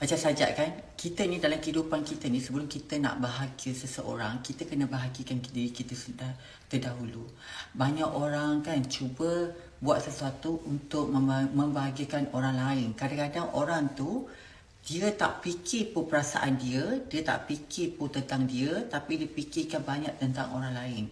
Macam Sajak kan, kita ni dalam kehidupan kita ni, sebelum kita nak bahagia seseorang, kita kena bahagikan diri kita sudah terdahulu. Banyak orang kan cuba buat sesuatu untuk membahagiakan orang lain. Kadang-kadang orang tu dia tak fikir pun perasaan dia tak fikir pun tentang dia, tapi dia fikirkan banyak tentang orang lain.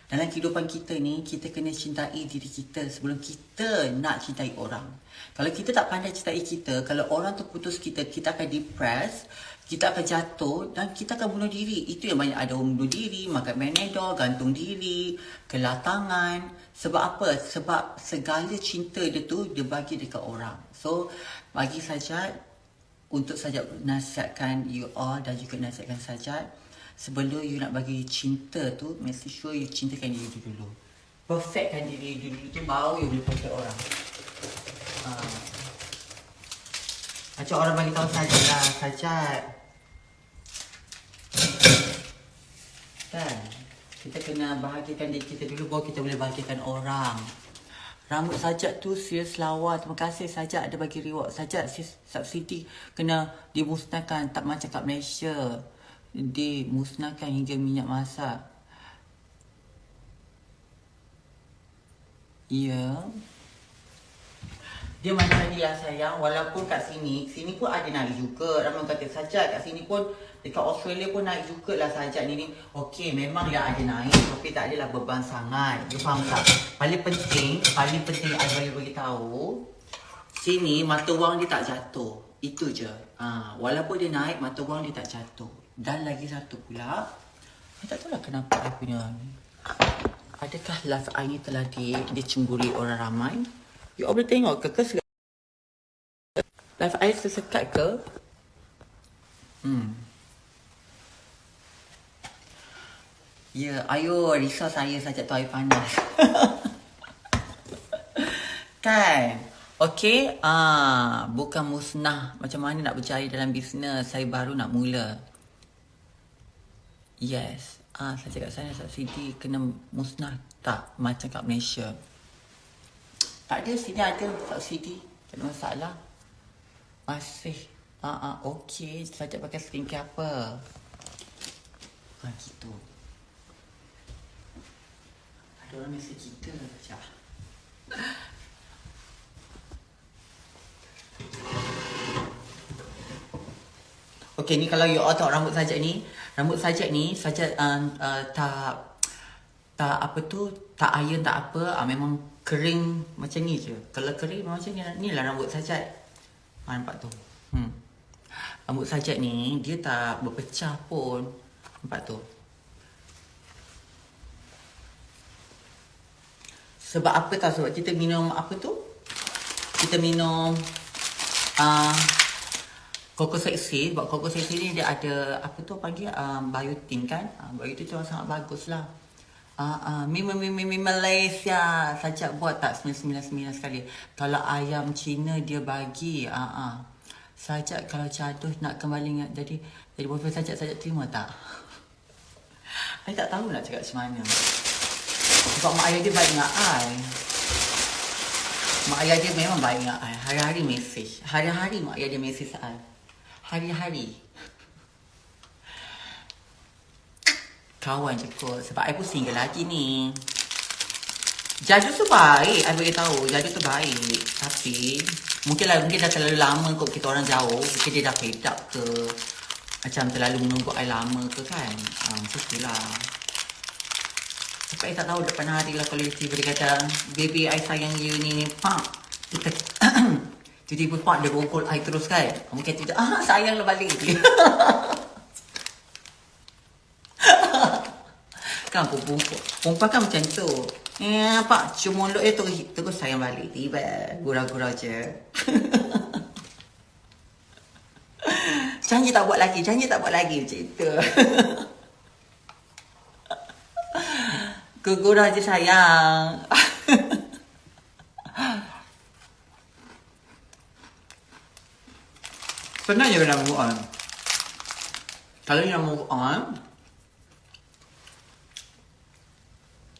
Dalam kehidupan kita ni, kita kena cintai diri kita sebelum kita nak cintai orang. Kalau kita tak pandai cintai kita, kalau orang tu putus kita, kita akan depress, kita akan jatuh dan kita akan bunuh diri. Itu yang banyak ada orang bunuh diri, makan Panadol, gantung diri, kelar tangan. Sebab apa? Sebab segala cinta dia tu dia bagi dekat orang. So, bagi saja untuk saja nasihatkan you all dan juga nasihatkan Sajat, sebelum you nak bagi cinta tu, make sure you cintakan diri you dulu. Perfectkan diri you dulu tu, baru you boleh perfect orang. Macam orang bagi tahu Sajat lah, Sajat kan, kita kena bahagiakan diri kita dulu, baru kita boleh bahagiakan orang. Rambut Sajat tu serius lawa. Terima kasih Sajat ada bagi reward. Sajat subsidi kena dimusnahkan, tak macam kat Malaysia. Dimusnahkan hingga minyak masak. Ya. Dia macam ni lah sayang. Walaupun kat sini pun ada naik juga. Ramai kata Sajat kat sini pun, dekat Australia pun naik jugalah Sajat ni. Okey, memang dia ada naik, tapi tak adalah beban sangat. You faham tak? Paling penting I bagi tahu, sini mata wang dia tak jatuh. Itu je. Walaupun dia naik, mata wang dia tak jatuh. Dan lagi satu pula, I tak tahu lah kenapa I punya ni. Adakah live I ni telah dicemburi orang ramai? You all boleh tengok ke live I tersekat ke? Ya, ayo risau saya saja tu air panas. Kan? Okey, bukan musnah. Macam mana nak berjaya dalam bisnes? Saya baru nak mula. Yes. Saya kat sana subsidi kena musnah tak macam kat Malaysia. Tak ada, sini ada subsidi. Tak ada masalah. Masih. Okey. Sajak pakai skincare apa? Gitu. Ada orang mesej kita. Sekejap. Okey, ni kalau you all tengok rambut Sajak ni. Rambut Sajak ni, Sajak tak apa tu, tak iron tak apa. Memang kering macam ni je. Kalau kering macam ni, ni lah rambut Sajak. Nampak tu. Rambut Sajak ni, dia tak berpecah pun. Nampak tu. Sebab apa tau? Sebab kita minum apa tu? Kita minum Coco-Sexy. Sebab Coco-Sexy ni dia ada apa tu panggil biotin kan. Biotin tu sangat bagus lah. Mi Malaysia Sajak buat tak 999 sekali. Kalau ayam Cina dia bagi Sajak kalau jaduh nak kembali jadi boyfriend Sajak terima tak? I tak tahu nak cakap macam mana. Sebab mak ayah dia baik dengan I. Mak ayah dia memang baik dengan I. Hari-hari mesej. Hari-hari mak ayah dia mesej I. Hari-hari. Kawan je kot. Sebab I pun single lagi ni. Jadu tu baik. I beritahu. Jadu tu baik. Tapi mungkin dah terlalu lama kot kita orang jauh. Mungkin dia dah fed up ke. Macam terlalu menunggu I lama ke kan. Macam tu lah. Sebab I tak tahu depan hari lah kalau tiba-tiba dia kata, baby I sayang you ni. Pak. Tiba-tiba pak dia rongkol I terus kan. Mungkin tidak. Sayang lah balik. Kan perempuan kan macam tu. Pak cuma mulut dia terus sayang balik. Tiba gurau-gurau je. Janji tak buat lagi macam itu. Gurau je sayang. Senang je nak move on. Kalau you nak move on,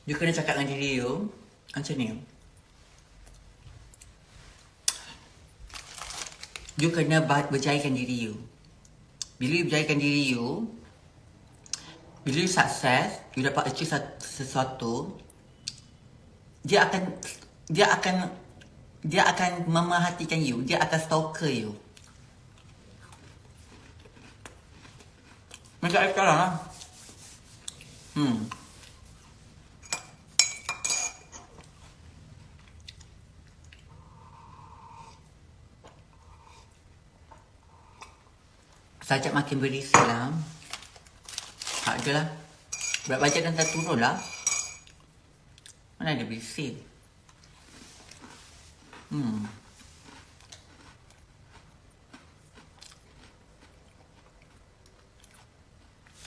you kena cakap dengan diri you macam ni. You kena berjayakan diri you. Bila you berjayakan diri you, bila you sukses, you dapat achieve sesuatu, dia akan memerhatikan you, dia akan stalker you. Macam sekarang lah. Sajak makin berisi lah. Tak je lah. Berat badan dah turun lah. Mana ada berisi.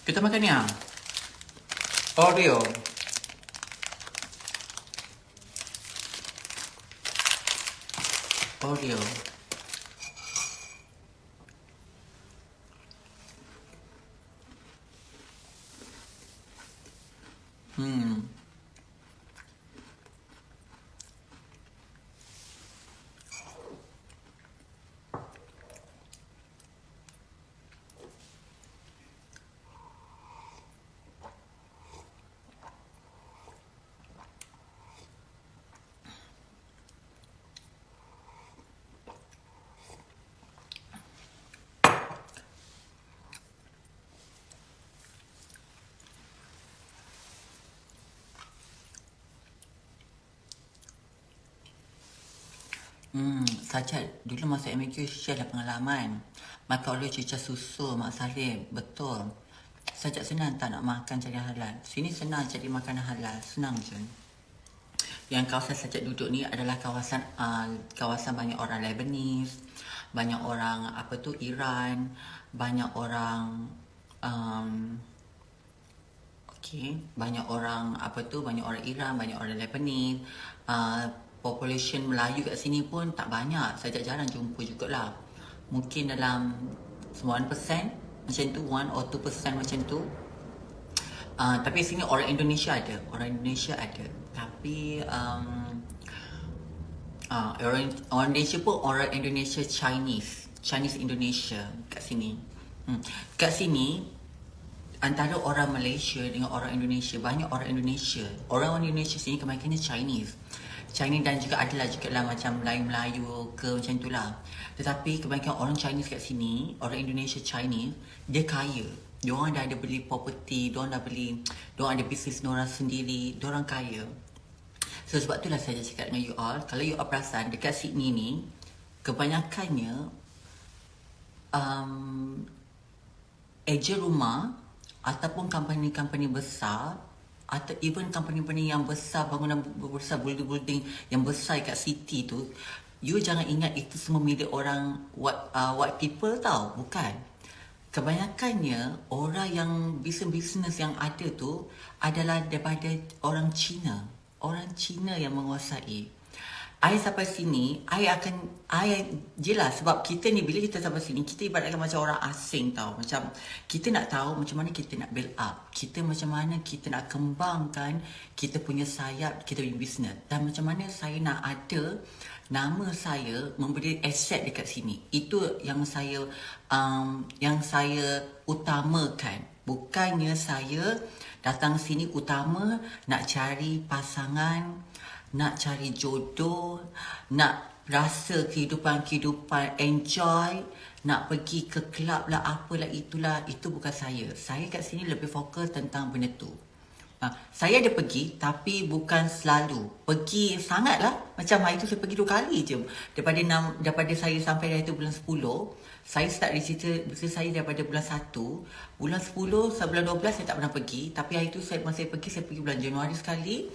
Kita makan ni lah. Oreo. Oreo. Sajak dulu masa MQ share lah pengalaman. Makan oleh cicah susu Mak Salim. Betul. Sajak senang tak nak makan cari halal. Sini senang cari makanan halal. Senang je. Yang kawasan Sajak duduk ni adalah kawasan banyak orang Lebanese, banyak orang Iran, banyak orang banyak orang banyak orang Iran, banyak orang Lebanese. Population Melayu kat sini pun tak banyak. Sajak jarang jumpa jugalah. Mungkin dalam 1% macam tu, 1 or 2% macam tu. Tapi sini orang Indonesia ada. Tapi orang Indonesia pun orang Indonesia Chinese Indonesia kat sini. Kat sini antara orang Malaysia dengan orang Indonesia, banyak orang Indonesia. Orang Indonesia sini kebanyakannya Chinese dan juga adalah juga lah macam Melayu ke macam tu lah. Tetapi kebanyakan orang Chinese kat sini, orang Indonesia Chinese, dia kaya. Diorang dah ada beli property, diorang ada bisnes diorang sendiri, diorang kaya. So sebab itulah saya cakap dengan you all, kalau you all perasan dekat Sydney ni, kebanyakannya ejen rumah ataupun company-company besar atau even company-company yang besar, bangunan besar, building yang besar kat city tu, you jangan ingat itu semua milik orang white people tau. Bukan. Kebanyakannya orang yang bisnes yang ada tu adalah daripada orang Cina. Orang Cina yang menguasai. I sampai sini, jelas sebab kita ni bila kita sampai sini, kita ibaratkan macam orang asing tau. Macam kita nak tahu macam mana kita nak build up. Kita macam mana kita nak kembangkan kita punya sayap, kita punya bisnes. Dan macam mana saya nak ada nama saya memberi aset dekat sini. Itu yang saya utamakan. Bukannya saya datang sini utama nak cari pasangan, nak cari jodoh, nak rasa kehidupan enjoy, nak pergi ke kelab lah, apalah itulah. Itu bukan saya. Saya kat sini lebih fokus tentang benda tu. Saya ada pergi tapi bukan selalu. Pergi sangatlah. Macam hari tu saya pergi 2 kali je. Daripada saya sampai dari tu bulan 10, saya start dari cerita saya daripada bulan 1. Bulan 10, bulan 12 saya tak pernah pergi. Tapi hari tu saya pergi bulan Januari sekali.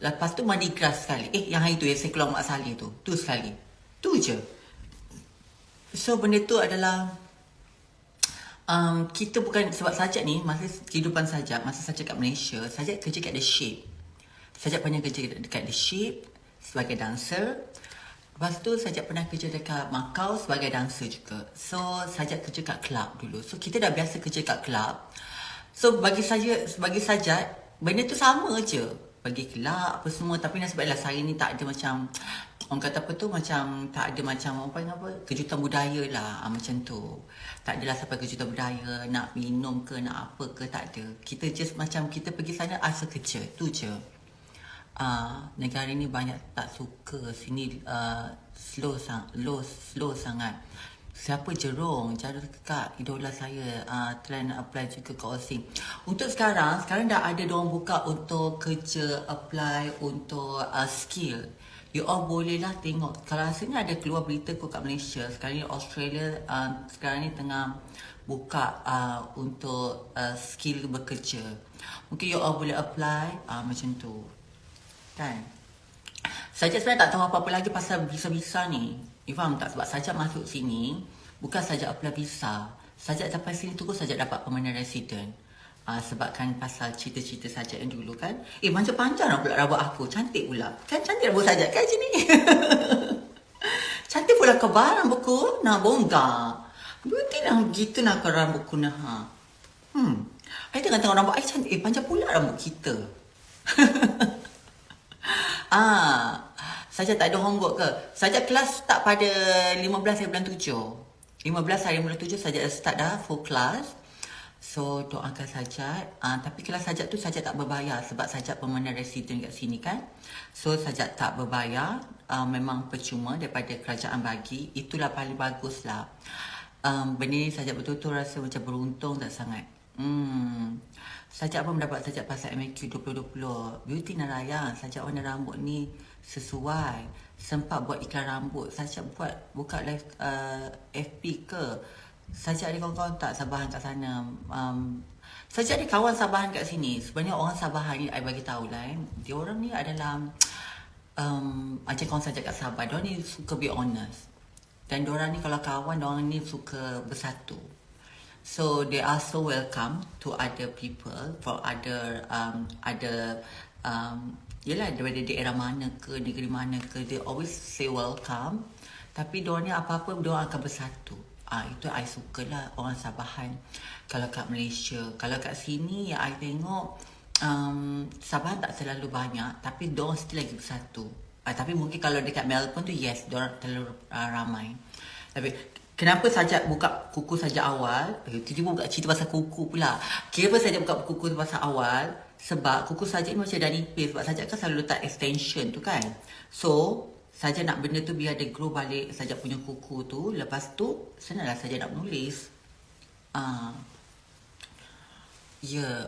Lepas tu Mardi Gras sekali. Yang hari tu yang saya keluar Mak Saleh tu. Tu sekali. Tu je. So benda tu adalah kita bukan, sebab Sajak ni masa kehidupan Sajak, masa Sajak kat Malaysia, Sajak kerja kat The Shape. Sajak pernah kerja dekat The Shape sebagai dancer. Lepas tu Sajak pernah kerja dekat Macau sebagai dancer juga. So Sajak kerja kat club dulu. So kita dah biasa kerja kat club. So bagi Sajak benda tu sama je. pergi kelab apa semua. Tapi nasiblah saya ni tak ada macam, orang kata apa tu, macam tak ada macam apa kejutan budaya lah, macam tu. Tak adalah sampai kejutan budaya, nak minum ke nak apa ke, tak ada. Kita just macam kita pergi sana asal kerja, tu je. Negara ni banyak tak suka, sini slow sangat. Siapa Jerong, cara kak idola saya, try nak apply juga ke Aussie. Untuk sekarang dah ada diorang buka untuk kerja, apply untuk skill. You all boleh lah tengok. Kalau rasanya ada keluar berita kot kat Malaysia, sekarang ni Australia sekarang ni tengah buka untuk skill bekerja. Mungkin you all boleh apply macam tu kan. Saja sebenarnya tak tahu apa-apa lagi pasal visa-visa ni. You faham tak? Sebab Sajak masuk sini bukan saja apply visa. Sajak sampai sini terus saja dapat permanent resident. Sebabkan pasal cerita-cerita Sajak yang dulu kan. Macam panjang lah pula rambut aku. Cantik pula. Kan cantik rambut Sajak kan macam ni. Cantik pula kau rambutku. Nah bongga. Beauty lah gitu nak kau rambutku nah. I tengah tengok rambut I cantik. Panjang pula rambut kita. Sajak tak ada homework ke? Sajak kelas start pada 15 hari bulan 7. 15 hari bulan 7 Sajak dah start dah full class. So doakan Sajak. Tapi kelas Sajak tu Sajak tak berbayar sebab Sajak permanent resident kat sini kan. So Sajak tak berbayar. Memang percuma daripada kerajaan bagi. Itulah paling bagus lah. Benda ni Sajak betul-betul rasa macam beruntung tak sangat. Sajak pun mendapat Sajak pasal MAQ 2020. Beauty Naraya, Sajak warna rambut ni sesuai. Sempat buat iklan rambut. Sajak buka live FB ke. Sajak ada kawan-kawan tak Sabahan kat sana. Sajak ada kawan Sabahan kat sini. Sebenarnya orang Sabahan ni I bagi tahu lah dia orang ni adalah macam kawan Sajak kat Sabah. Diorang ni suka be honest. Dan diorang ni kalau kawan, diorang ni suka bersatu. So they are so welcome to other people from other yelah daripada daerah mana ke, negeri mana ke, they always say welcome. Tapi diorang ni apa-apa diorang akan bersatu. Itu I suka lah orang Sabahan. Kalau kat Malaysia, kalau kat sini yang I tengok Sabahan tak terlalu banyak, tapi diorang still lagi bersatu. Tapi mungkin kalau dekat Melbourne tu yes, diorang terlalu ramai. Tapi kenapa Sajak buka kuku Sajak awal? Tiba-tiba buka cerita pasal kuku pula. Kenapa Sajak buka kuku tu pasal awal? Sebab kuku Sajak ni macam dah nipis. Sebab Sajak kan selalu letak extension tu kan. So, Sajak nak benda tu biar dia grow balik Sajak punya kuku tu. Lepas tu, senanglah Sajak nak menulis.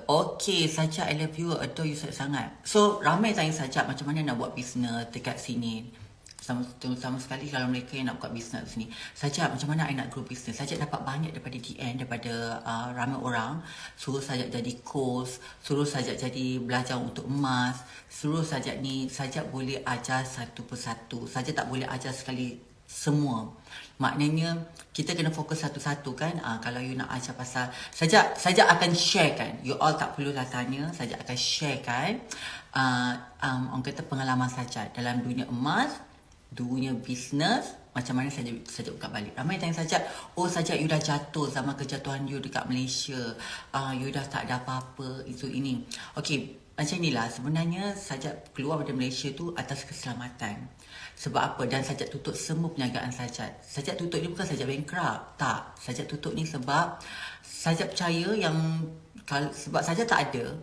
Okay, Sajak I love you, adore you sangat. So, ramai tanya Sajak macam mana nak buat bisnes dekat sini. Sama sekali kalau mereka yang nak buka bisnes di sini. Sajak macam mana I nak grow bisnes. Sajak dapat banyak daripada DN, daripada ramai orang. Suruh Sajak jadi course, suruh Sajak jadi belajar untuk emas, suruh Sajak ni, Sajak boleh ajar satu persatu. Sajak tak boleh ajar sekali semua. Maknanya kita kena fokus satu-satu kan. Kalau you nak ajar pasal Sajak akan share kan. You all tak perlulah tanya, Sajak akan share kan. Orang kata pengalaman Sajak dalam dunia emas, dunia bisnes, macam mana Sajak buka balik. Ramai tanya Sajak, Sajak you dah jatuh zaman kejatuhan you dekat Malaysia. You dah tak ada apa-apa, itu ini. Okay, macam inilah sebenarnya Sajak keluar dari Malaysia tu atas keselamatan. Sebab apa? Dan Sajak tutup semua perniagaan Sajak. Sajak tutup ni bukan Sajak bankrupt. Tak. Sajak tutup ni sebab Sajak percaya yang sebab Sajak tak ada,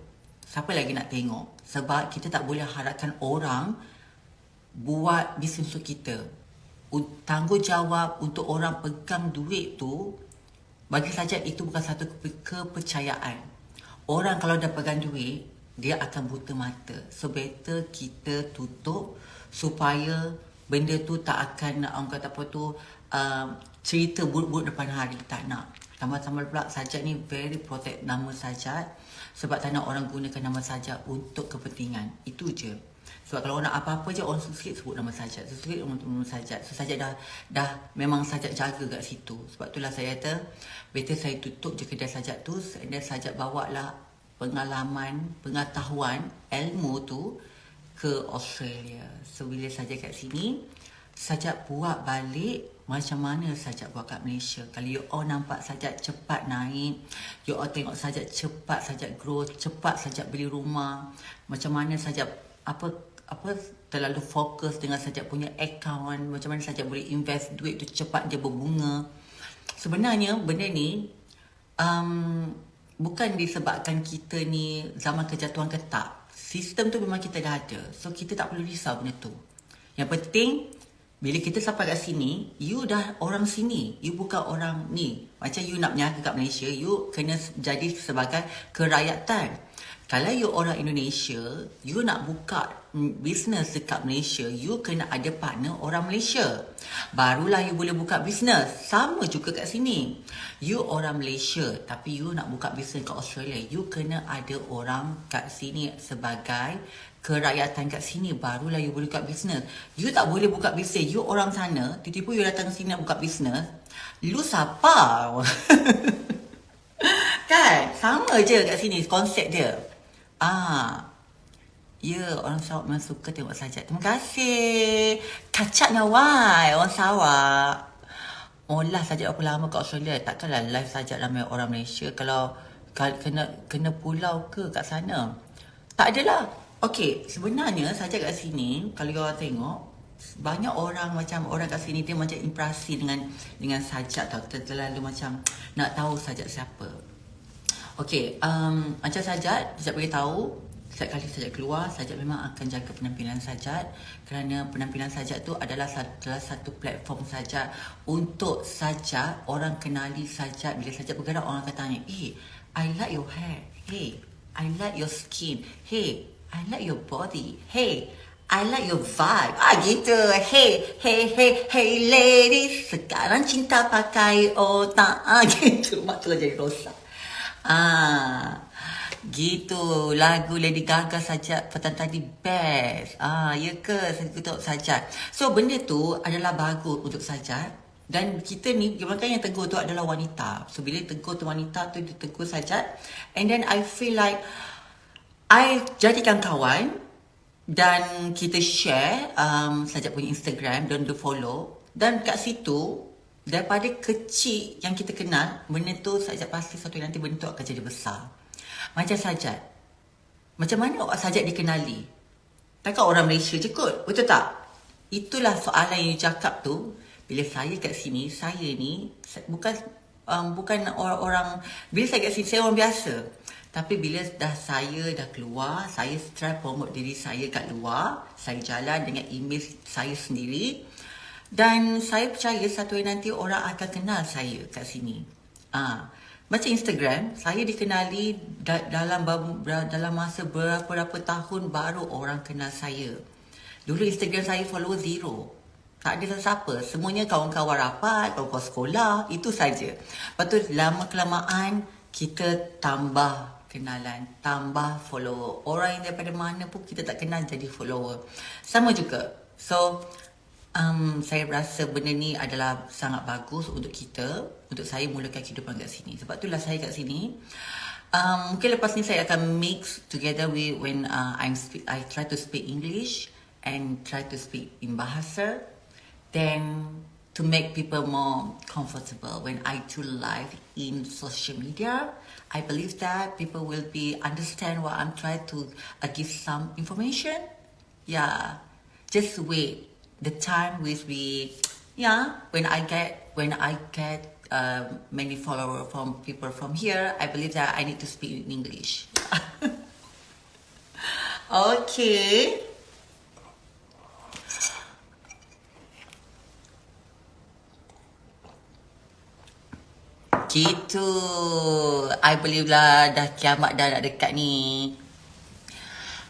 siapa lagi nak tengok? Sebab kita tak boleh harapkan orang buat bisnes untuk kita. Tanggungjawab untuk orang pegang duit tu, bagi Sajak itu bukan satu kepercayaan. Orang kalau dah pegang duit, dia akan buta mata. So better kita tutup supaya benda tu tak akan, orang kata apa tu, cerita buruk-buruk depan hari. Tak nak. Tambah-tambah pula Sajak ni very protect nama Sajak. Sebab tak nak orang gunakan nama Sajak untuk kepentingan. Itu je. Sebab kalau orang nak apa-apa je, orang sikit sebut nama Sajak. Sikit nama Sajak. So Sajak dah memang Sajak jaga kat situ. Sebab itulah saya kata, better saya tutup je kedai Sajak tu. Dan Sajak bawa lah pengalaman, pengetahuan, ilmu tu ke Australia. So bila Sajak kat sini, Sajak buat balik macam mana Sajak buat kat Malaysia. Kalau you all nampak Sajak cepat naik, you all tengok Sajak cepat Sajak grow, cepat Sajak beli rumah, macam mana Sajak apa terlalu fokus dengan Sajak punya account, macam mana Sajak boleh invest duit tu cepat dia berbunga. Sebenarnya benda ni bukan disebabkan kita ni zaman kejatuhan ke tak. Sistem tu memang kita dah ada. So kita tak perlu risau benda tu. Yang penting bila kita sampai kat sini, you dah orang sini. You bukan orang ni. Macam you nak berniaga kat Malaysia, you kena jadi sebagai kerakyatan. Kalau you orang Indonesia, you nak buka bisnes dekat Malaysia, you kena ada partner orang Malaysia. Barulah you boleh buka bisnes. Sama juga kat sini. You orang Malaysia, tapi you nak buka bisnes kat Australia, you kena ada orang kat sini sebagai kerakyatan kat sini, barulah you boleh buka bisnes. You tak boleh buka bisnes, you orang sana, tiba-tiba you datang sini nak buka bisnes, lu siapa? Kan? Sama je kat sini konsep dia. Ya, orang Sarawak memang suka tengok Sajak. Terima kasih. Kacak Nawai, orang Sarawak. Oh lah, Sajak berapa lama kat Australia? Takkanlah live Sajak ramai orang Malaysia kalau kena pulau ke kat sana. Tak adalah. Okey, sebenarnya Sajak kat sini, kalau korang tengok, banyak orang macam orang kat sini dia macam impresi dengan Sajak tau. Terlalu macam nak tahu Sajak siapa. Okey, macam Sajak beritahu, setiap kali Sajak keluar, Sajak memang akan jaga penampilan Sajak, kerana penampilan Sajak tu adalah salah satu platform Sajak untuk Sajak orang kenali Sajak. Bila Sajak bergerak, orang akan tanya, I like your hair. Hey, I like your skin. Hey, I like your body. Hey, I like your vibe. Gitu. Hey ladies, sekarang cinta pakai otak. Gitu. Mak tu jadi rosak. Gitu. Lagu Lady Gaga Sajak petang tadi best. Ya ke? Saya tengok Sajak. So benda tu adalah bagus untuk Sajak. Dan kita ni, makanya yang tegur tu adalah wanita. So bila tegur tu wanita tu, dia tegur Sajak. And then I feel like I jadikan kawan dan kita share Sajak punya Instagram dan dia follow. Dan kat situ, daripada kecil yang kita kenal, benda tu Sajak pasti suatu nanti benda tu akan jadi besar. Macam Sajak. Macam mana Sajak dikenali? Takkan orang Malaysia je kot, betul tak? Itulah soalan yang you cakap tu. Bila saya kat sini, saya ni bukan orang, bila saya kat sini, saya orang biasa. Tapi bila saya dah keluar, saya try promote diri saya kat luar. Saya jalan dengan image saya sendiri. Dan saya percaya satu hari nanti orang akan kenal saya kat sini. Macam Instagram, saya dikenali dalam masa berapa tahun baru orang kenal saya. Dulu Instagram saya follower 0. Tak ada siapa. Semuanya kawan-kawan rapat, kawan-kawan sekolah, itu saja. Lepas tu lama-kelamaan kita tambah kenalan, tambah follower. Orang yang daripada mana pun kita tak kenal jadi follower. Sama juga. So, saya rasa benda ni adalah sangat bagus untuk kita, untuk saya mulakan kehidupan kat sini. Sebab itulah saya kat sini. Mungkin lepas ni saya akan mix together with when I try to speak English and try to speak in Bahasa. Then to make people more comfortable when I do live in social media, I believe that people will be understand what I'm trying to give some information. Yeah, just wait. The time will be, when I get many followers from people from here, I believe that I need to speak in English. Okay. Gitu. I believe lah dah kiamat dah nak dekat ni.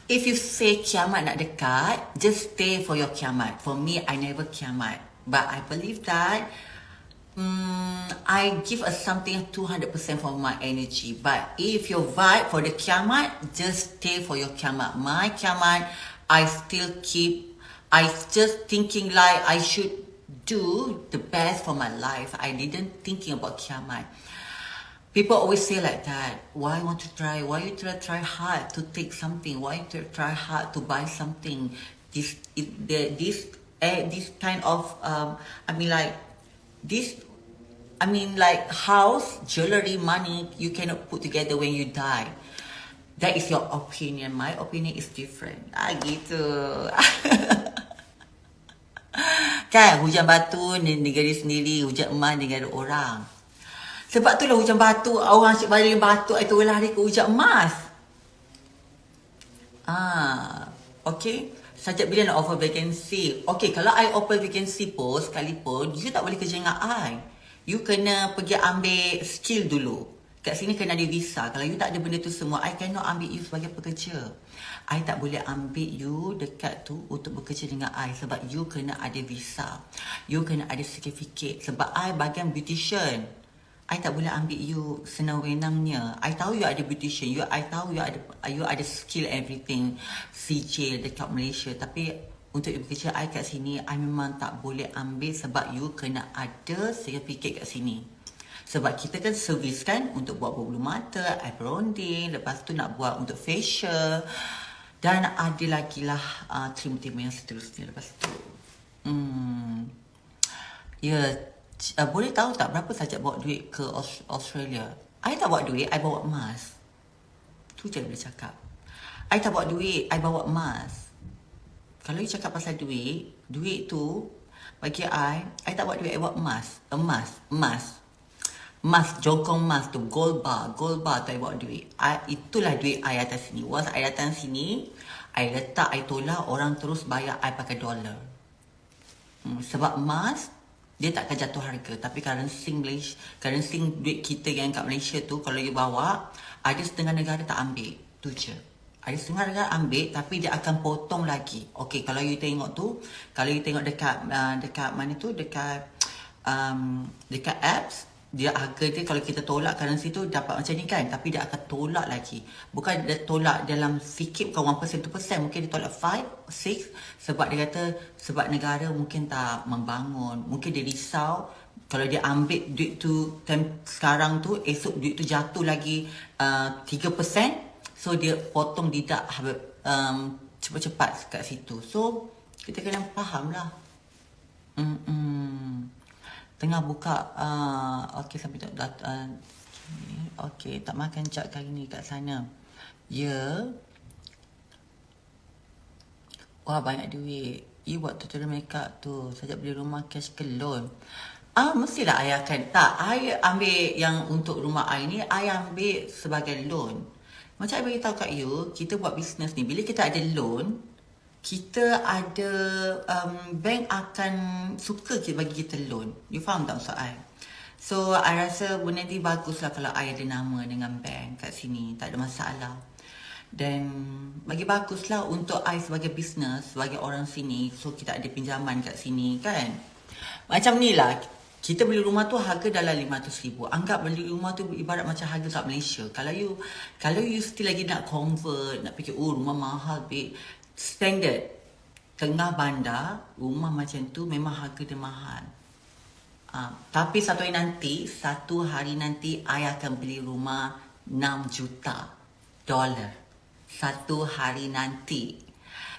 If you say kiamat nak dekat, just stay for your kiamat. For me, I never kiamat. But I believe that I give us something 200% for my energy. But if you vibe for the kiamat, just stay for your kiamat. My kiamat, I just thinking like I should do the best for my life. I didn't thinking about kiamat. People always say like that. Why want to try? Why you try hard to take something? Why you try hard to buy something? This kind of this, I mean like house, jewelry, money, you cannot put together when you die. That is your opinion. My opinion is different. Gitu. Kan hujan batu negara sendiri, hujan emas negara orang. Sebab tu lah hujan batu, orang asyik balik batu, itu lari ke hujan emas. Okay. Sejak bila nak offer vacancy? Okay, kalau I offer vacancy pun sekalipun, you tak boleh kerja dengan I. You kena pergi ambil skill dulu. Kat sini kena ada visa. Kalau you tak ada benda tu semua, I cannot ambil you sebagai pekerja. I tak boleh ambil you dekat tu untuk bekerja dengan I sebab you kena ada visa. You kena ada certificate. Sebab I bagian beautician. I tak boleh ambil you senang-wenangnya. I tahu you ada beautician. I tahu you ada skill everything. CJ dekat Malaysia. Tapi untuk you bekerja I kat sini, I memang tak boleh ambil sebab you kena ada certificate kat sini. Sebab kita kan servis kan untuk buat bulu mata, eyebrow bonding, lepas tu nak buat untuk facial. Dan ada lagi lah trim-trim yang seterusnya lepas tu. Boleh tahu tak berapa saja bawa duit ke Australia? I tak bawa duit, I bawa emas. Tu je boleh cakap. I tak bawa duit, I bawa emas. Kalau you cakap pasal duit tu bagi I tak bawa duit, I bawa emas. Emas, jongkong emas tu, gold bar tu I bawa duit. Itulah duit I atas sini. Once I datang sini, I letak, I tolak, orang terus bayar I pakai dolar. Sebab emas dia tak akan jatuh harga. Tapi currency duit kita yang kat Malaysia tu, kalau you bawa, ada setengah negara tak ambil. Tu je. Ada setengah negara ambil, tapi dia akan potong lagi. Okay, kalau you tengok tu, kalau you tengok dekat mana tu, dekat apps, dia harga dia kalau kita tolak currency tu dapat macam ni kan, tapi dia akan tolak lagi. Bukan dia tolak dalam sikit, bukan 1%, 2%, mungkin dia tolak 5, 6 sebab dia kata sebab negara mungkin tak membangun, mungkin dia risau kalau dia ambil duit tu sekarang tu, esok duit tu jatuh lagi 3%, so dia potong deduct cepat-cepat kat situ. So kita kena faham lah. Tengah buka okey sampai okey tak makan cak kali ni kat sana. Wah banyak duit. You buat tutorial makeup tu sejak beli rumah cash ke loan? Mestilah I akan. Tak, I ambil yang untuk rumah I ni, I ambil sebagai loan. Macam I beritahu kat you, kita buat bisnes ni, bila kita ada loan, kita ada bank akan suka bagi kita loan. You faham tak maksud I? So I rasa benda ni bagus lah kalau I ada nama dengan bank kat sini, tak ada masalah. Dan bagi bagus lah untuk I sebagai business, sebagai orang sini, so kita ada pinjaman kat sini kan. Macam ni lah, kita beli rumah tu harga dalam 500,000. Anggap beli rumah tu ibarat macam harga kat Malaysia. Kalau you still lagi nak convert, nak fikir rumah mahal babe, standard tengah bandar, rumah macam tu memang harga dia mahal. Tapi satu hari nanti I akan beli rumah 6 juta dolar. Satu hari nanti.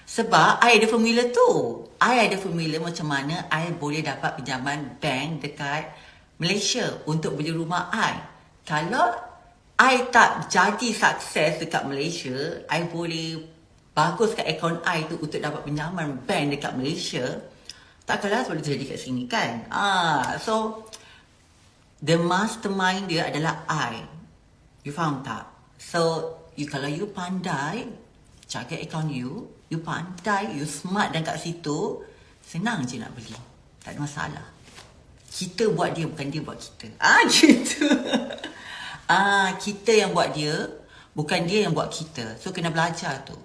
Sebab I ada formula tu. I ada formula macam mana I boleh dapat pinjaman bank dekat Malaysia untuk beli rumah I. Kalau I tak jadi sukses dekat Malaysia, I boleh baguskan akaun I tu untuk dapat pinjaman bank dekat Malaysia, takkanlah boleh jadi kat sini kan. So the mastermind dia adalah I. You faham tak? So kalau you pandai jaga akaun you pandai, you smart dan kat situ, senang je nak beli. Tak ada masalah. Kita buat dia, bukan dia buat kita. Gitu. Kita yang buat dia, bukan dia yang buat kita. So kena belajar tu.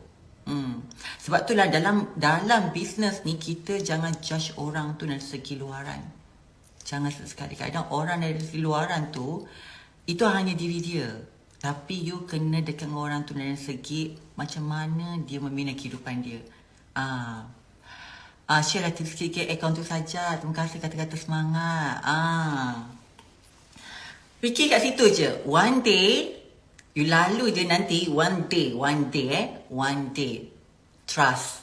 Sebab itulah dalam bisnes ni kita jangan judge orang tu dari segi luaran. Jangan sekali kadang orang dari segi luaran tu itu hanya diri dia. Tapi you kena dekat dengan orang tu dari segi macam mana dia membina kehidupan dia. Share lah sikit-sikit akaun tu saja. Terima kasih kata-kata semangat. Fikir kat situ je. One day you lalu je nanti, one day, trust.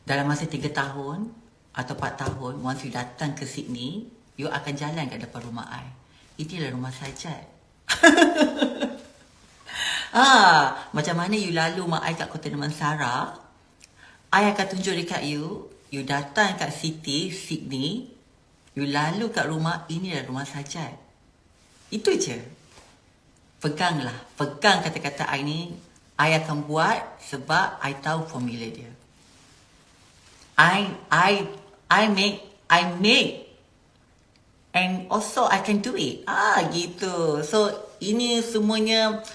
Dalam masa 3 tahun atau 4 tahun, once you datang ke Sydney, you akan jalan kat depan rumah I. Inilah rumah Sajat. Macam mana you lalu mak I kat Kota Damansara, I akan tunjuk dekat you. You datang kat city, Sydney, you lalu kat rumah, inilah rumah Sajat. Itu je. Peganglah. Pegang kata-kata I ni. I akan buat sebab I tahu formula dia. I make. And also I can do it. Gitu. So, ini semuanya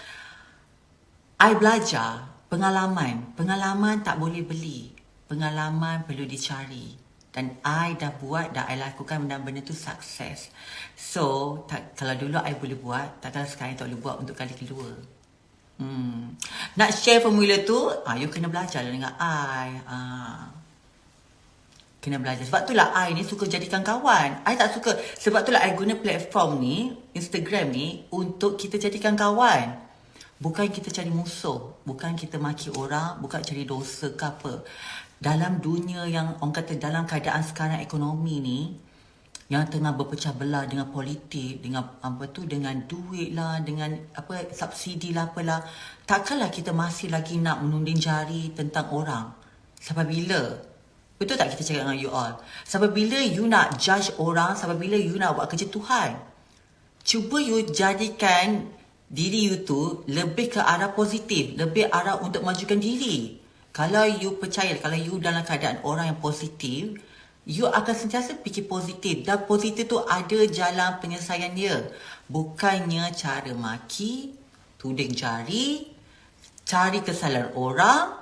I belajar. Pengalaman. Pengalaman tak boleh beli. Pengalaman perlu dicari. Dan I dah buat, dah I lakukan benda-benda tu sukses. So, kalau dulu I boleh buat, takkan sekarang tak boleh buat untuk kali kedua. Nak share formula tu, you kena belajar dengan I. Kena belajar. Sebab itulah I ni suka jadikan kawan. I tak suka. Sebab itulah I guna platform ni, Instagram ni, untuk kita jadikan kawan. Bukan kita cari musuh. Bukan kita maki orang. Bukan cari dosa ke apa. Dalam dunia yang orang kata dalam keadaan sekarang ekonomi ni, yang tengah berpecah belah dengan politik, dengan dengan duit lah, dengan subsidi lah apalah, takkanlah kita masih lagi nak menunding jari tentang orang. Sampai bila? Betul tak kita cakap dengan you all? Sampai bila you nak judge orang? Sampai bila you nak buat kerja Tuhan? Cuba you jadikan diri you tu lebih ke arah positif, lebih arah untuk majukan diri. Kalau you percaya, kalau you dalam keadaan orang yang positif, you akan sentiasa fikir positif. Dan positif tu ada jalan penyelesaian dia. Bukannya cara maki, tuding jari, cari kesalahan orang.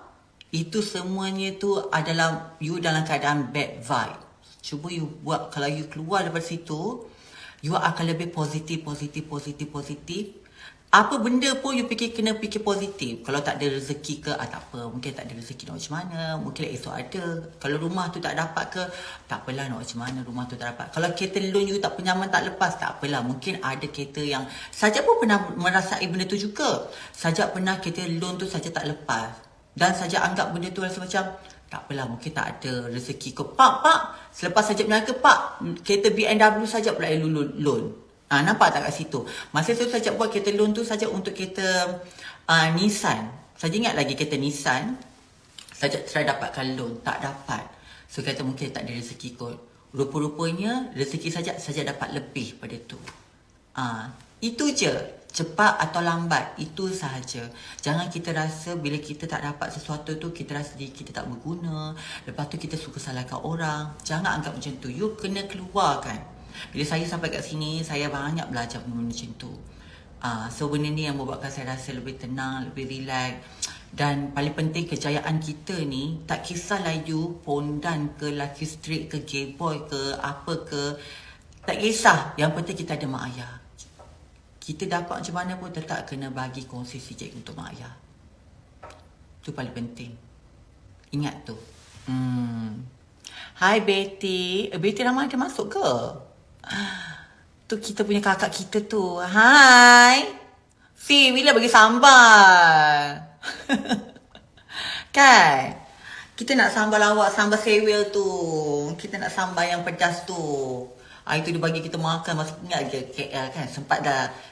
Itu semuanya tu adalah you dalam keadaan bad vibe. Cuba you buat, kalau you keluar daripada situ, you akan lebih positif. Apa benda pun you kena fikir positif. Kalau tak ada rezeki ke, tak apa. Mungkin tak ada rezeki nak macam mana. Mungkin esok ada. Kalau rumah tu tak dapat ke, tak apalah nak macam mana rumah tu tak dapat. Kalau kereta loan you tak penyaman tak lepas, tak apalah. Mungkin ada kereta yang, Sajat pun pernah merasai benda tu juga. Sajat pernah kereta loan tu saja tak lepas. Dan Sajat anggap benda tu rasa macam, tak apalah mungkin tak ada rezeki ke. Pak, selepas Sajat berniaga, Pak, kereta BMW Sajat pula loan. Nampak tak kat situ? Masa tu Sajat buat kereta loan tu saja untuk kereta Nissan. Saya ingat lagi kereta Nissan. Sajat try dapatkan loan. Tak dapat. So kata mungkin tak ada rezeki kot. Rupa-rupanya rezeki Sajat dapat lebih pada tu. Itu je. Cepat atau lambat. Itu sahaja. Jangan kita rasa bila kita tak dapat sesuatu tu, kita rasa diri kita tak berguna. Lepas tu kita suka salahkan orang. Jangan anggap macam tu. You kena keluarkan. Bila saya sampai kat sini, saya banyak belajar benda macam tu. So benda ni yang membuatkan saya rasa lebih tenang, lebih relax. Dan paling penting kejayaan kita ni, tak kisahlah you pondan ke, laki straight ke, gay boy ke, apa ke. Tak kisah. Yang penting kita ada mak ayah. Kita dapat macam mana pun tetap kena bagi kongsi sikit untuk mak ayah. Itu paling penting. Ingat tu. Hai Betty. Betty nama ada masuk ke? Tu kita punya kakak kita tu. Hai. Fi, bila bagi sambal? Kan? Kita nak sambal awak, sambal sewel tu. Kita nak sambal yang pedas tu. Itu dia bagi kita makan. Masih ingat je KL kan?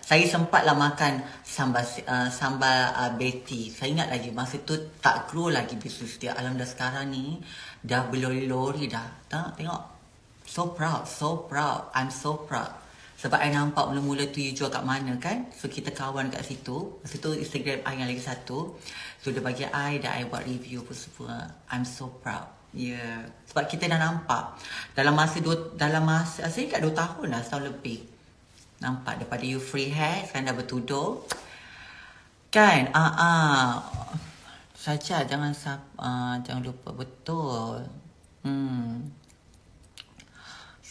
Saya sempatlah makan sambal Betty. Saya ingat lagi masa tu tak grow lagi bisnes dia. Alhamdulillah sekarang ni dah berlori-lori dah. Tengok. So proud. I'm so proud. Sebab I nampak mula-mula tu you jual kat mana kan. So kita kawan kat situ. Masa tu Instagram I yang lagi satu. So dia bagi I dan I buat review pun semua. I'm so proud. Yeah. Sebab kita dah nampak. Dalam masa saya kat 2 tahun lah. Setahun lebih. Nampak daripada you free hair. Sekarang dah bertudung. Kan. Saja jangan lupa. Betul.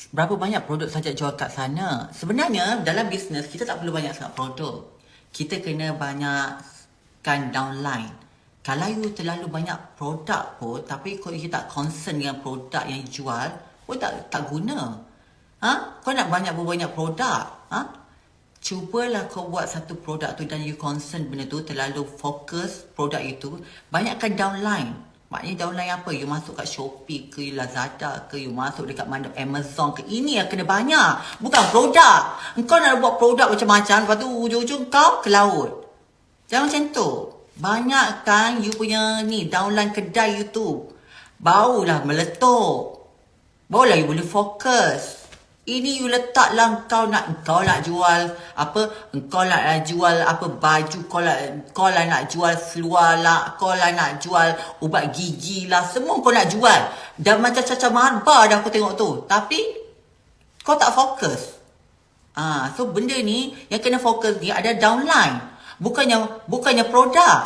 Berapa banyak produk Sajat jual kat sana. Sebenarnya dalam bisnes kita tak perlu banyak sangat produk. Kita kena banyakkan downline. Kalau you terlalu banyak produk pun, tapi kalau you tak concern dengan produk yang jual, pun tak guna. Kau nak banyak produk. Cubalah kau buat satu produk tu dan you concern benda tu, terlalu fokus produk itu, banyakkan downline. Maknanya downline apa? You masuk kat Shopee ke, Lazada ke, you masuk dekat mana Amazon ke. Ini yang kena banyak. Bukan produk. Engkau nak buat produk macam-macam, lepas tu ujung-ujung kau ke laut. Jangan macam tu. Banyak kan you punya ni downline kedai you tu. Barulah meletup. Barulah you boleh fokus. Ini you letaklah kau nak jual apa? Engkau nak jual apa baju, kau lah nak jual seluar lah, kau lah nak jual ubat gigi lah, semua kau nak jual. Dan macam caca marba dah aku tengok tu. Tapi kau tak fokus. So benda ni yang kena fokus ni ada downline. Bukannya produk.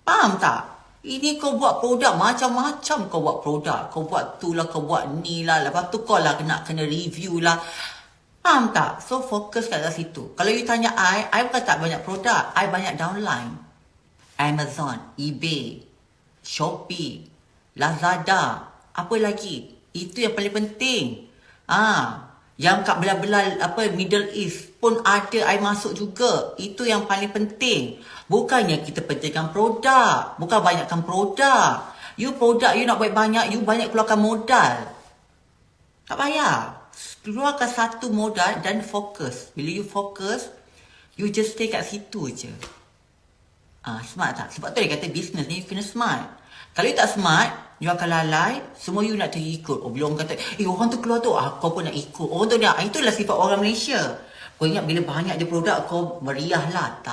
Faham tak? Ini kau buat produk, macam-macam kau buat produk. Kau buat tu lah, kau buat ni lah. Lepas tu kau lah kena review lah. Faham tak? So fokus kat situ. Kalau you tanya I bukan tak banyak produk. I banyak downline. Amazon, eBay, Shopee, Lazada. Apa lagi? Itu yang paling penting. Yang kat belah-belah apa Middle East pun ada I masuk juga. Itu yang paling penting. Bukannya kita pentingkan produk. Bukan banyakkan produk. You produk you nak buat banyak, you banyak keluarkan modal. Tak payah. Keluarkan satu modal dan fokus. Bila you fokus, you just stay kat situ je. Smart tak? Sebab tu dia kata business ni you kena smart. Kalau you tak smart, you akan lalai. Semua you nak terikut. Bila orang kata, orang tu keluar tu, kau pun nak ikut. Orang tu nak. Itulah sifat orang Malaysia. Kau ingat bila banyak je produk, kau meriah lah.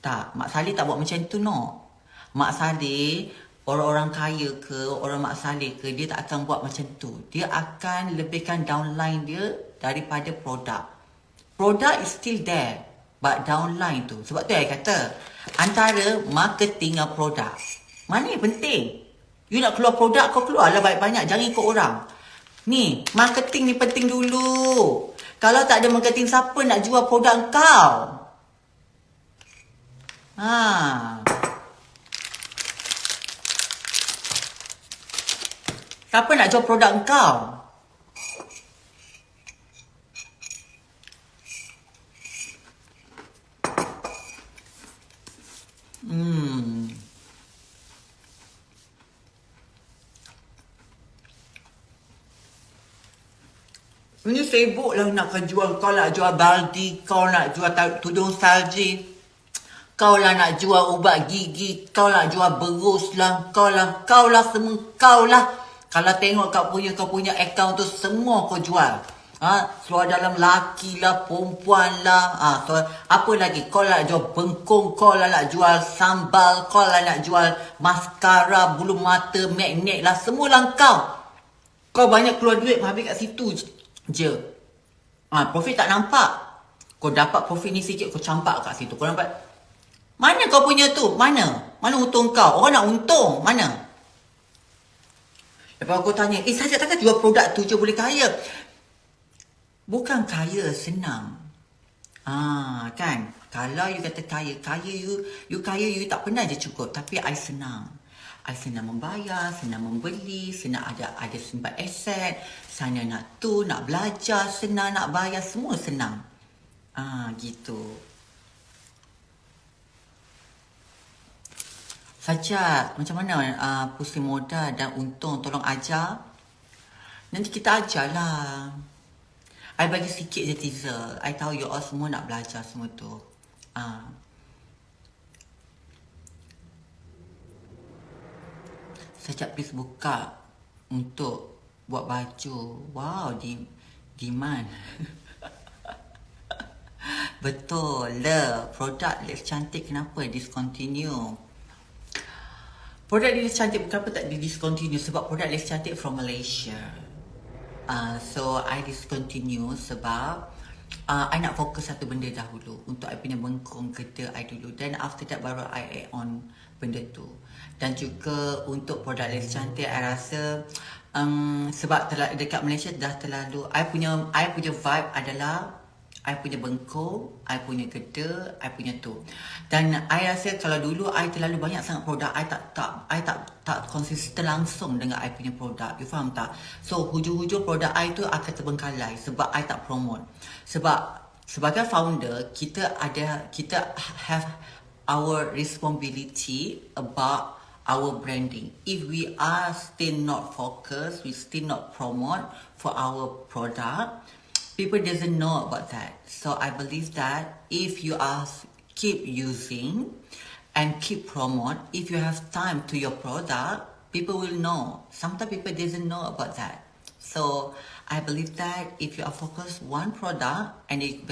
Tak. Mak Saleh tak buat macam tu, no. Mak Saleh, orang-orang kaya ke, orang Mak Saleh ke, dia tak akan buat macam tu. Dia akan lebihkan downline dia daripada produk. Produk is still there. But downline tu. Sebab tu saya kata, antara marketing dan produk, mana yang penting? You nak keluar produk, kau keluarlah banyak-banyak. Jangan ikut orang. Ni, marketing ni penting dulu. Kalau tak ada marketing, siapa nak jual produk kau? Siapa nak jual produk kau? Ini sibuk lah nak jual. Kau nak jual baldi, kau nak jual tudung salji, kau lah nak jual ubat gigi, kau nak jual berus lah, kau lah semua kau lah. Kalau tengok kau punya account tu semua kau jual. Seluar dalam laki lah, perempuan lah. Apa lagi? Kau lah nak jual bengkung, kau lah nak jual sambal, kau lah nak jual maskara, bulu mata, magnet lah. Semualah kau. Kau banyak keluar duit habis kat situ je. Profit tak nampak. Kau dapat profit ni sikit, kau campak kat situ. Kau nampak? Mana kau punya tu? Mana untung kau? Orang nak untung. Mana? Lepas aku tanya, saja takkan jual produk tu je boleh kaya? Bukan kaya senang. Kan? Kalau you kata kaya you tak pernah je cukup. Tapi I senang. I senang membayar, senang membeli, senang ada simpan aset, sana nak tu, nak belajar, senang nak bayar, semua senang. Gitu. Saja macam mana pusing modal dan untung, tolong ajar. Nanti kita ajarlah. I bagi sikit je teaser. I tahu you all semua nak belajar semua tu. Saja please buka untuk buat baju. Wow, demand. Betul lah. Produk Lex Cantik kenapa discontinue? Produk Lex Cantik kenapa tak discontinue? Sebab produk Lex Cantik from Malaysia. So I discontinue sebab I nak fokus satu benda dahulu. Untuk I punya bengkung kereta I dulu. Dan after that baru I add on benda tu. Dan juga untuk produk Lex Cantik I rasa sebab dekat Malaysia dah terlalu I punya vibe adalah I punya bengkung, I punya kereta, I punya tu. Dan I rasa kalau dulu I terlalu banyak sangat produk, I tak konsisten langsung dengan I punya produk. You faham tak? So hujung-hujung produk I tu akan terbengkalai sebab I tak promote. Sebab sebagai founder, kita have our responsibility about our branding. If we are still not focused, we still not promote for our product, people doesn't know about that. So I believe that if you are keep using and keep promote, if you have time to your product, people will know. Sometimes people doesn't know about that. So I believe that if you are focused one product and you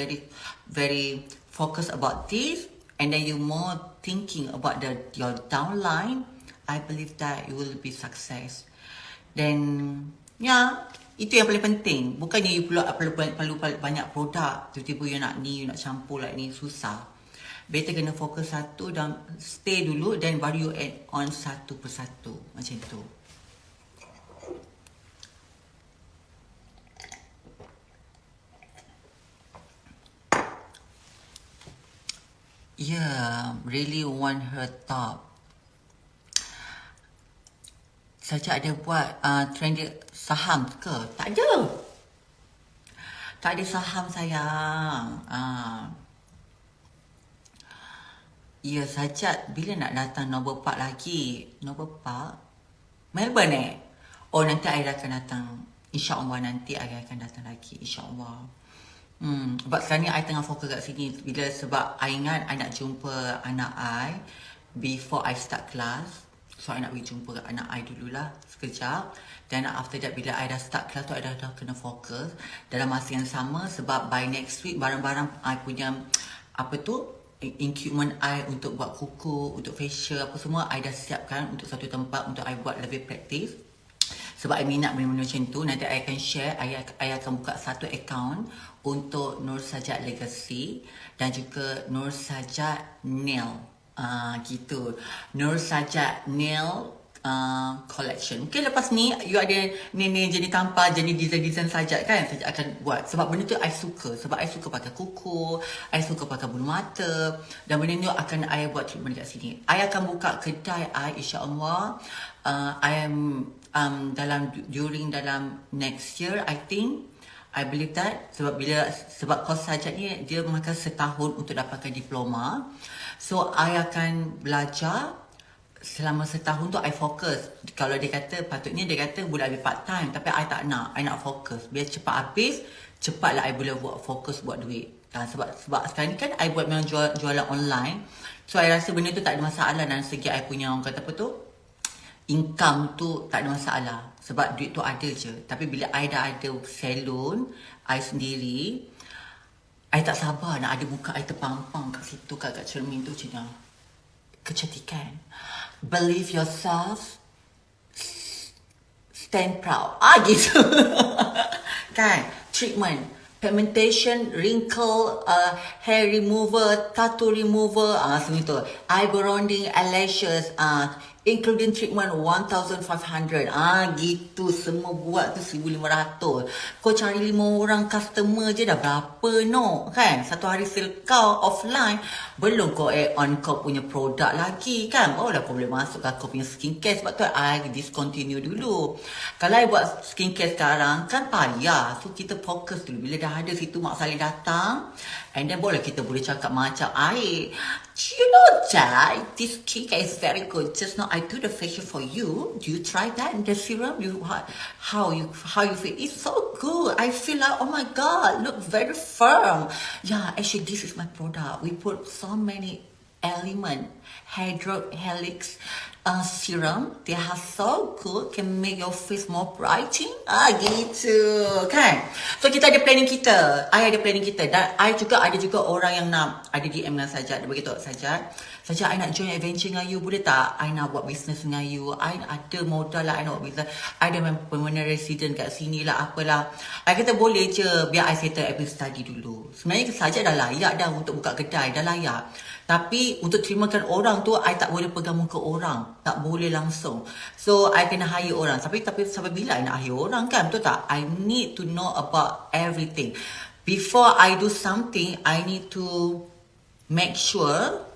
very focused about this, and then you more thinking about your downline, I believe that you will be success. Then itu yang paling penting. Bukannya you perlu banyak produk, tiba-tiba you nak campur like ni, susah. Better kena fokus satu dan stay dulu, dan baru you add on satu persatu. Macam tu. Yeah, really want her top. Saja ada buat trending saham ke? Tak ada. Tak ada saham sayang. Ya, Sajat bila nak datang Noble Park lagi? Noble Park? Melbourne Oh, nanti I akan datang. InsyaAllah nanti I akan datang lagi. InsyaAllah. Sebab sekarang ni I tengah fokus kat sini. Sebab I ingat I nak jumpa anak I before I start class. So I nak pergi jumpa anak I dululah sekejap. Dan after that bila I dah start class tu I dah kena fokus dalam masa yang sama. Sebab by next week barang-barang I punya equipment I untuk buat kuku, untuk facial apa semua I dah siapkan untuk satu tempat untuk I buat lebih praktis. Sebab I minat benda-benda macam tu. Nanti I akan share. I akan buka satu account untuk Nur Sajat Legacy dan juga Nur Sajat Nail. Gitu. Nur Sajat Nail collection. Mungkin lepas ni you ada ni jenis tampal, jenis design-design Sajat kan, Sajat akan buat. Sebab benda tu I suka. Sebab I suka pakai kuku, I suka pakai bulu mata, dan benda tu akan I buat treatment kat sini. I akan buka kedai I insya-Allah. I am during next year I think. I believe that sebab kos Sajat ni dia makan setahun untuk dapatkan diploma. So I akan belajar selama setahun tu I fokus. Kalau dia kata patutnya dia kata boleh ambil part time, tapi I tak nak. I nak fokus. Biar cepat habis, cepatlah I boleh buat fokus buat duit. Sebab sekarang ni kan I buat memang jualan online. So I rasa benda tu tak ada masalah dalam segi I punya orang kata apa tu, income tu tak ada masalah. Sebab duit tu ada je. Tapi bila I dah ada salon I sendiri, I tak sabar nak ada muka I terpampang kat situ, kat cermin tu macam kecantikan. Believe yourself, stand proud. Gitu. Kan? Treatment, pigmentation, wrinkle, hair remover, tattoo remover, semua tu. Eyebrow rounding, eyelashes, including treatment 1,500. Gitu. Semua buat tu 1,500. Kau cari 5 orang customer je dah berapa no? Kan? Satu hari sale kau offline, belum kau add on kau punya produk lagi kan? Barulah kau boleh masuk kau punya skincare. Sebab tu I discontinue dulu. Kalau I buat skincare sekarang kan payah. So kita fokus dulu. Bila dah ada situ Mak Saleh datang, and then kita boleh cakap macam air. You know that this skincare is very good. Just now I do the facial for you. Do you try that? And the serum, how you feel? It's so good. I feel like, oh my God, look very firm. Yeah, actually this is my product. We put so many element, helix serum. They are so good, can make your face more brightening. Gitu kan. So kita ada planning kita. I ada planning kita. Dan I juga ada orang yang nak ada DM dengan Sajat. Dia beritahu Sajat, I nak join adventure dengan you, boleh tak? I nak buat business dengan you. I ada modal lah, I nak buat business. I ada permanent resident kat sini lah, apalah. I kata boleh je, biar I settle every study dulu. Sebenarnya Sajat dah layak dah untuk buka kedai, dah layak. Tapi untuk terimakan orang tu, I tak boleh pegang muka orang. Tak boleh langsung. So, I kena hire orang. Tapi sampai bila I nak hire orang kan? Betul tak? I need to know about everything. Before I do something, I need to make sure,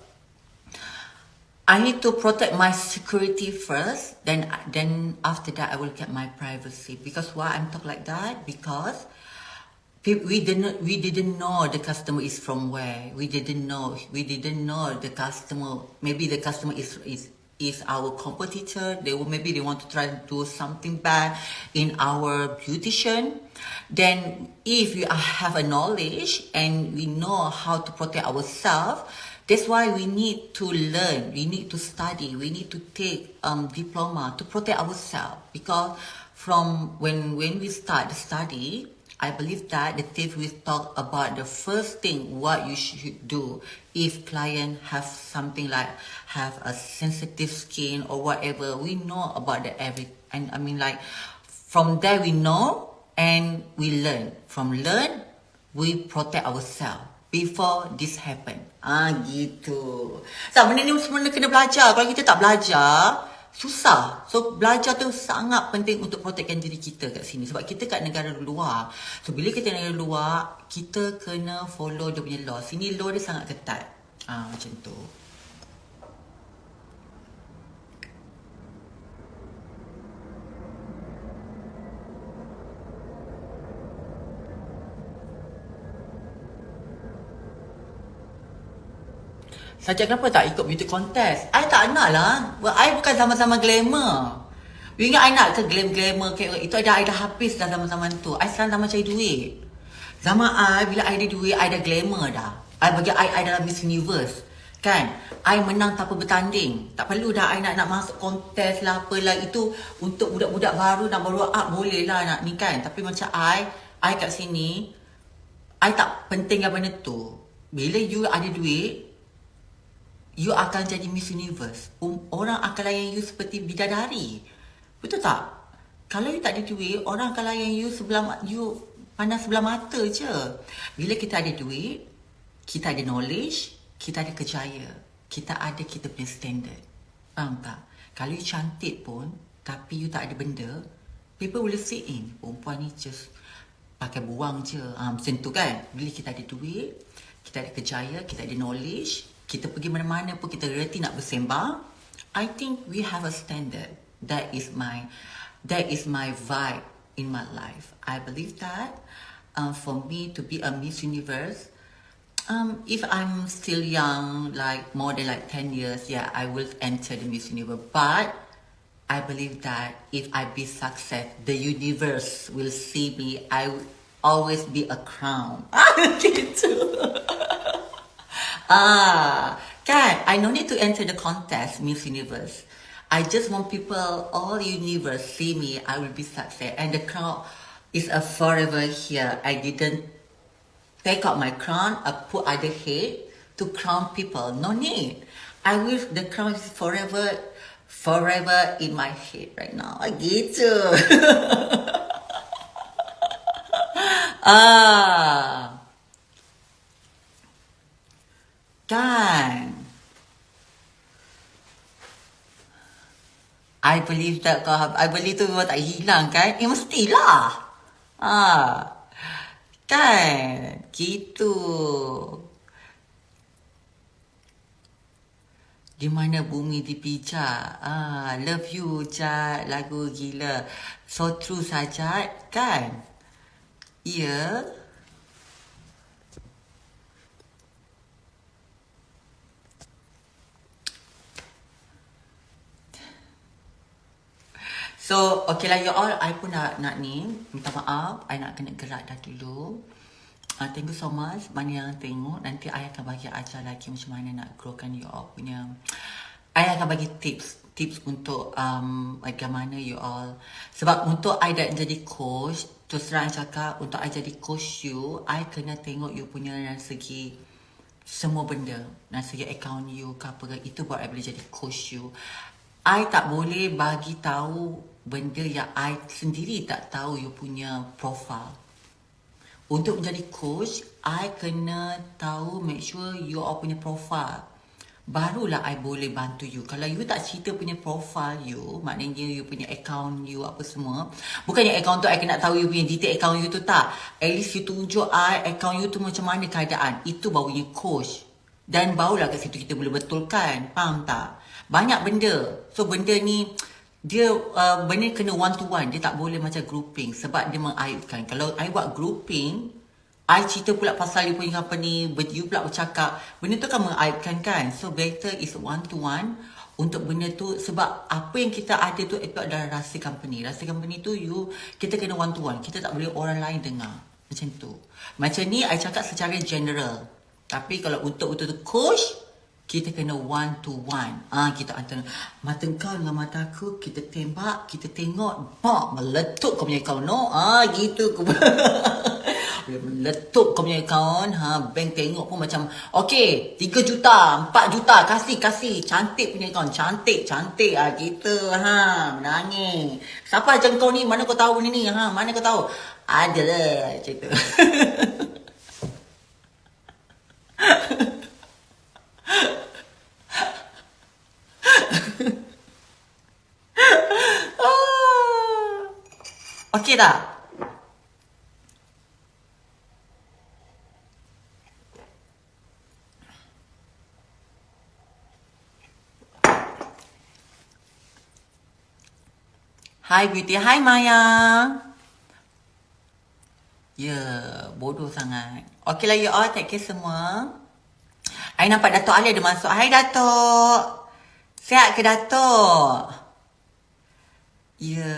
I need to protect my security first. Then after that, I will get my privacy. Because why I'm talking like that? Because we didn't know the customer is from where. We didn't know the customer. Maybe the customer is is our competitor. Maybe they want to try to do something bad in our beautician. Then if we have a knowledge and we know how to protect ourselves, that's why we need to learn, we need to study, we need to take diploma to protect ourselves. Because from when we start the study, I believe that the tips will talk about the first thing what you should do if client have something like have a sensitive skin or whatever. We know about the every, and I mean like from there we know and we learn. From learn we protect ourselves before this happen. Gitu. So benda ni semua kena belajar. Kalau kita tak belajar, susah. So belajar tu sangat penting untuk protectkan diri kita kat sini. Sebab kita kat negara luar. So bila kita negara luar, kita kena follow dia punya law. Sini law dia sangat ketat. Macam tu. Saja kenapa tak ikut beauty contest? I tak nak lah. I bukan sama-sama glamour. You ingat I nak ke glamour ke? Itu I dah habis dah zaman-zaman tu. I sekarang zaman cari duit. Zaman I, bila I ada duit, I dah glamour dah. Bagi I dalam Miss Universe. Kan? I menang tanpa bertanding. Tak perlu dah I nak masuk kontes lah apalah. Itu untuk budak-budak baru nak baru up boleh lah nak ni kan. Tapi macam I kat sini, I tak pentingkan benda tu. Bila you ada duit, you akan jadi Miss Universe. Orang akan layan you seperti bidadari. Betul tak? Kalau you tak ada duit, orang akan layan you you pandang sebelah mata je. Bila kita ada duit, kita ada knowledge, kita ada kerjaya, kita ada kita punya standard. Faham tak? Kalau you cantik pun, tapi you tak ada benda, people will fit in. Perempuan ni just pakai buang je. Macam tu kan? Bila kita ada duit, kita ada kerjaya, kita ada knowledge, kita pergi mana-mana pun kita reti nak bersembang, I think we have a standard. That is my vibe in my life. I believe that for me to be a Miss Universe, if I'm still young, like more than like 10 years, yeah, I will enter the Miss Universe. But I believe that if I be success, the universe will see me. I will always be a crown. Gitu. Kan? I no need to enter the contest, Miss Universe. I just want people, all universe, see me. I will be success. And the crown is a forever here. I didn't take out my crown, I put other head to crown people. No need. I wish the crown is forever in my head right now. Gitu. Kan? I believe that I believe tu memang tak hilang kan? Mestilah. Kan? Gitu. Di mana bumi dipijak. Love you, Jad. Lagu gila. So true saja, kan? Ya. Yeah. So, okay lah you all, I pun nak ni, minta maaf, I nak kena gerak dah dulu. Thank you so much, mana yang tengok, nanti I akan bagi ajar lagi macam mana nak growkan you all punya. I akan bagi tips untuk bagaimana you all. Sebab untuk I dah jadi coach, terus terang cakap, untuk I jadi coach you, I kena tengok you punya dari segi semua benda, dari segi account you ke apa ke, itu buat I boleh jadi coach you. I tak boleh bagi tahu benda yang I sendiri tak tahu you punya profile. Untuk menjadi coach, I kena tahu, make sure you all punya profile. Barulah I boleh bantu you. Kalau you tak cerita punya profile you, maknanya you punya account you apa semua. Bukannya account tu I kena tahu you punya detail account you tu, tak. At least you tunjuk I account you tu macam mana keadaan. Itu barunya coach. Dan barulah kat situ kita boleh betulkan. Faham tak? Banyak benda. So benda ni dia benda kena one to one. Dia tak boleh macam grouping sebab dia mengaibkan. Kalau I buat grouping, I cerita pula pasal you punya company, you pula bercakap, benda tu kan mengaibkan kan. So better is one to one untuk benda tu, sebab apa yang kita ada tu itu adalah rahsia company. Rahsia company tu kita kena one to one. Kita tak boleh orang lain dengar. Macam tu. Macam ni I cakap secara general. Tapi kalau untuk tu coach, kita kena one to one. Kita antara mata kau dengan mata aku, kita tembak, kita tengok, meletup kau punya account, no? Gitu. Meletup kau punya account. Bank tengok pun macam, okay, 3 juta, 4 juta, kasih. Cantik punya account, cantik. Gitu. Menangis. Siapa macam kau ni? Mana kau tahu ni? Mana kau tahu? Adalah, macam tu. Okey tak? Hai Beauty, hai Maya. Ya, bodoh sangat. Okey lah you all, take care semua. I nampak Datuk Ali ada masuk. Hai Datuk. Sihat ke Datuk? Ya.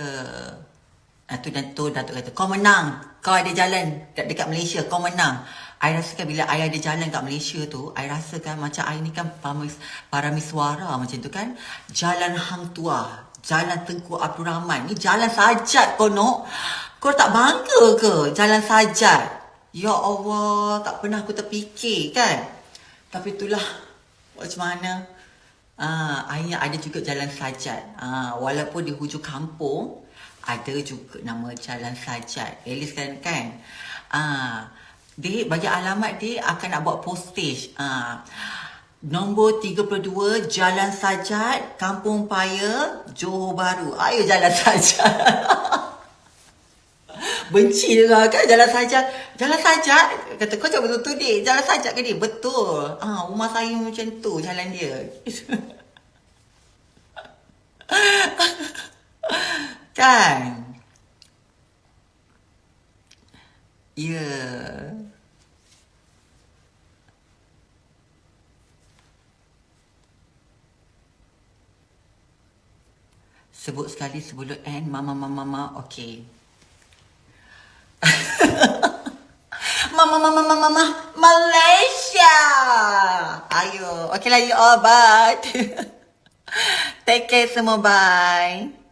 Datuk kata, kau menang. Kau ada jalan dekat Malaysia. Kau menang. I rasakan bila I ada jalan kat Malaysia tu, I rasakan macam I ni kan Paramiswara macam tu kan. Jalan Hang Tuah. Jalan Tengku Abdul Rahman. Ni jalan sajat kono. Kau tak bangga ke jalan sajat? Ya Allah, tak pernah aku terfikir kan. Tapi itulah macam mana. Ayah ada juga jalan sajat. Walaupun di hujung kampung, ada juga nama jalan sajat. At least kan. Dia bagi alamat dia akan nak buat postage. Nombor 32 Jalan Sajat, Kampung Paya, Johor Bahru. Ayo jalan sajat. Benci dengar kan jalan sajat. Jalan sajat. Kata kau cakap betul-betul dia. Jalan sajat ke dia? Betul. Rumah saya macam tu jalan dia. Kan? Ya. Sebut sekali sebelum end. Mama. Okay. Mama, Malaysia. Ayo. Okay lah you all, bye. Take care semua, bye.